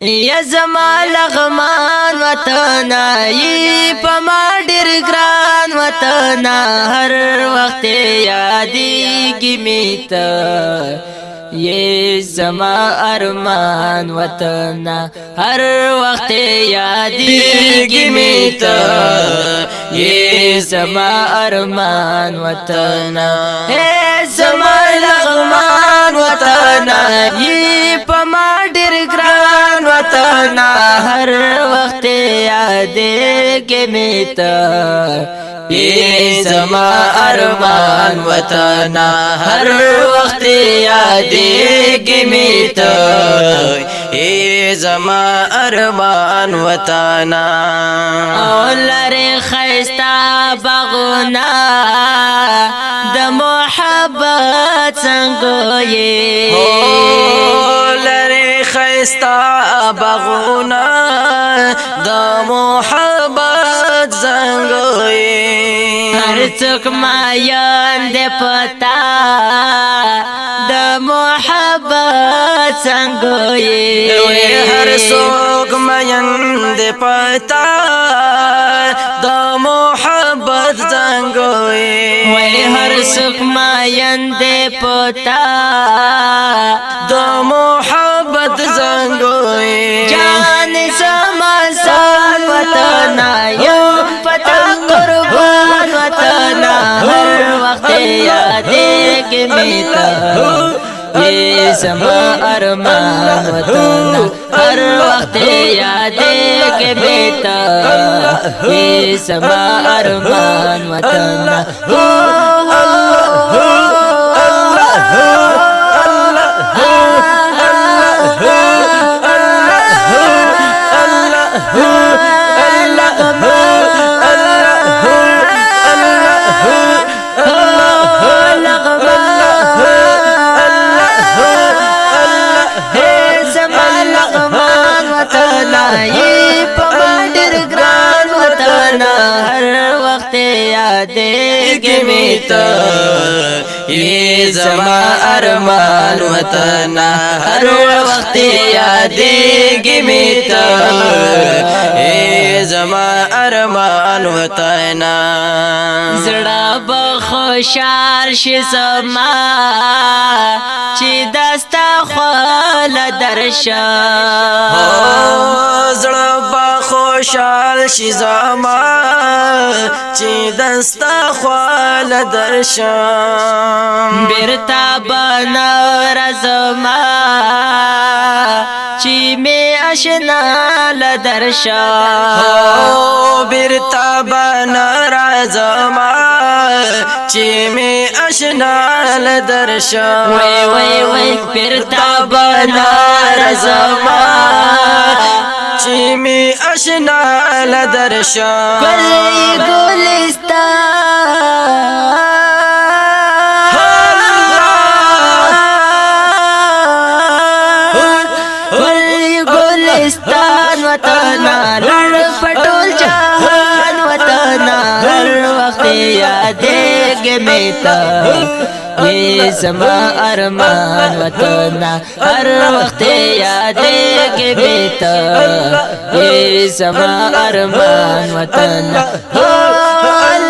یا زما لغمان وطن ای پما ډیر ګران وطن هر وخت یادېږي می ته یہ زما ارمان وطن ہر وقت یادېږي می ته یہ زما ارمان وطن اے زما لغمان وطن یہ پما ډیر ګران وطن ہر وقت یادېږي می ته یہ زما ارمان وطن ہر وقت یادېږي می ته یہ زما ارمان وطن او لرې ښایسته باغونه د محبت څنګه یې لرې ښایسته باغونه د محبت څنګه یې هر څوک ماین دې پتا د محبت څنګه یې هر څوک ماین دې پتا د محبت څنګه یې وای هر څوک ماین دې پتا د محبت څنګه یې جان سما سال وطن یو پتا قربان وطن ہر وقت یادېږي می ته یہ زما ارمان وطن ہر وقت یادېږي می ته یہ زما ارمان وطن یادېږي می ته یہ زما ارمان وطن ہر وقت یادېږي می ته یہ زما ارمان وطن زړه به خوشحال شي زما چې دستا خواله درشه زړه به خوشحال شي زما چې دستا خواله درشم بیرته به نه راځمه چې می اشنا له درشم بیرته به نه راځمه چې می اشنا له درشم وای وای وای بیرته به نه راځمه چې می اشنا له درشم گلی گلستان گلی گلستان وطن لړ پټول جهان وطن هر وخت یادېږي می ته یہ زما ارمان وطن ہر وقت یادېږي می ته یہ زما ارمان وطن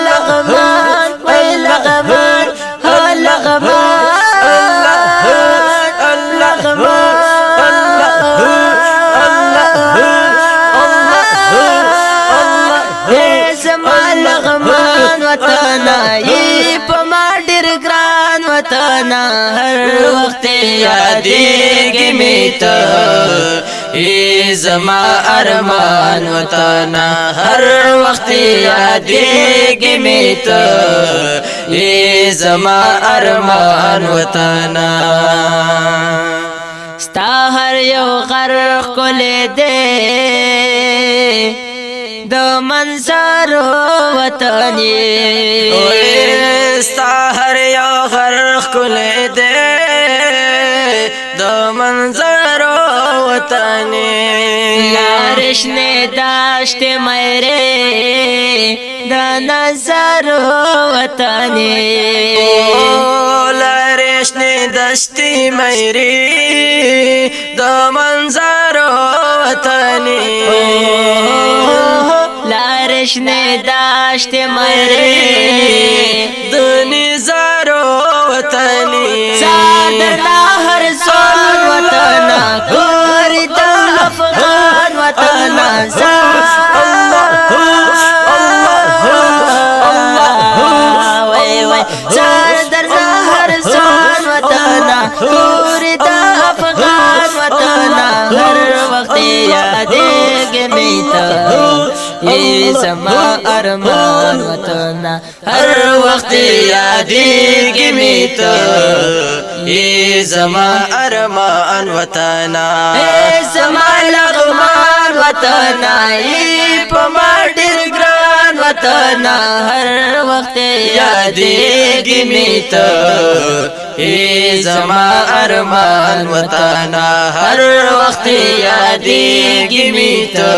لغمان وای لغمان لغمان یہ زما لغمان وطن یہ پما ډیر ګران وطن ہر وخت یادېږي می ته یہ زما ارمان وطن ہر وقت یادېږي می ته یہ زما ارمان وطن ستا هر یو غر ښکلی دی د منظرو وطن ستا هر یو غر ښکلی دی د منظرو وطن لارې شنې دښتې میرې د نظرو وطن لارې شنې دښتې میرې د منظرو وطني لارش نه داشت مری د نظارو وطني صادر هر سون وطن ګور د افغان وطن صادر هر سون وطن ګور د افغان وطن هر وخت یادېږي مې ته ای زما ارمان وطن هر وخت یادېږي مې ته ای زما ارمان وطن ای زما لغمان وطن ای په ما ډېر ګران وطن هر وخت یادېږي مې ته ای زما ارمان وطن هر وخت یادېږي مې ته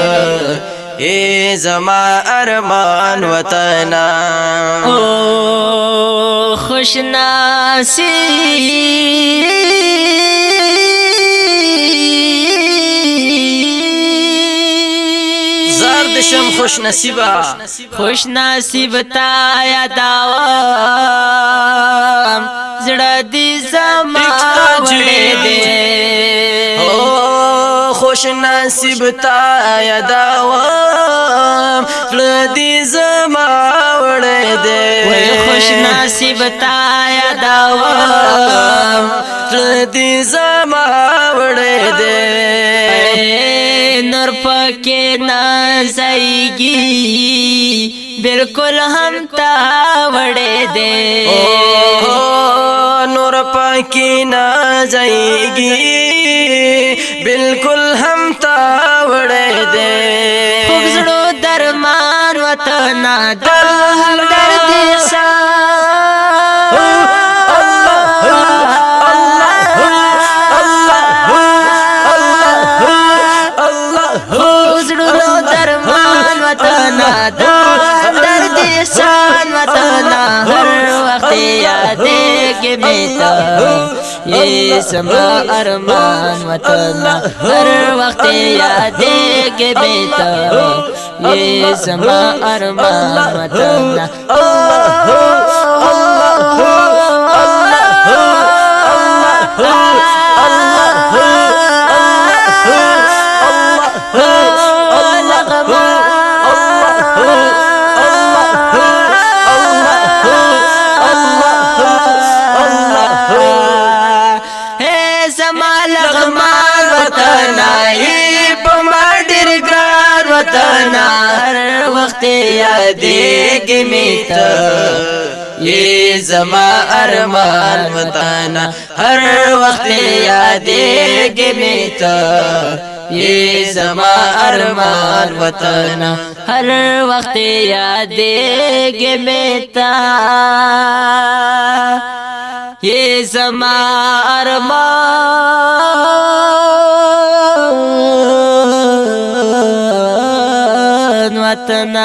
ای زما ارمان وطن او خوش نصیب زرد شم خوش نصیبا خوش نصیب تا یادوام زړه دې زما وړې دې خوش نصیب تا یادوام زړه دې زما وړې دې خوش نصیب تا یادوام زړه دې زما وړې دې نور پکې نازایږي بالکل هم تا وړې دې نور پکې نازایږي بالکل هم تا وړې دې خوږ زړو درمان وطن د همدرد یادېږي مې ته ای زما ارمان وطن هر وخت یادېږي مې ته ای زما ارمان وطن هر وخت یادېږي مې ته ای زما ارمان وطن هر وخت یادېږي مې ته ای زما ارمان وطن هر وخت یادېږي مې ته ای زما ارمان وطن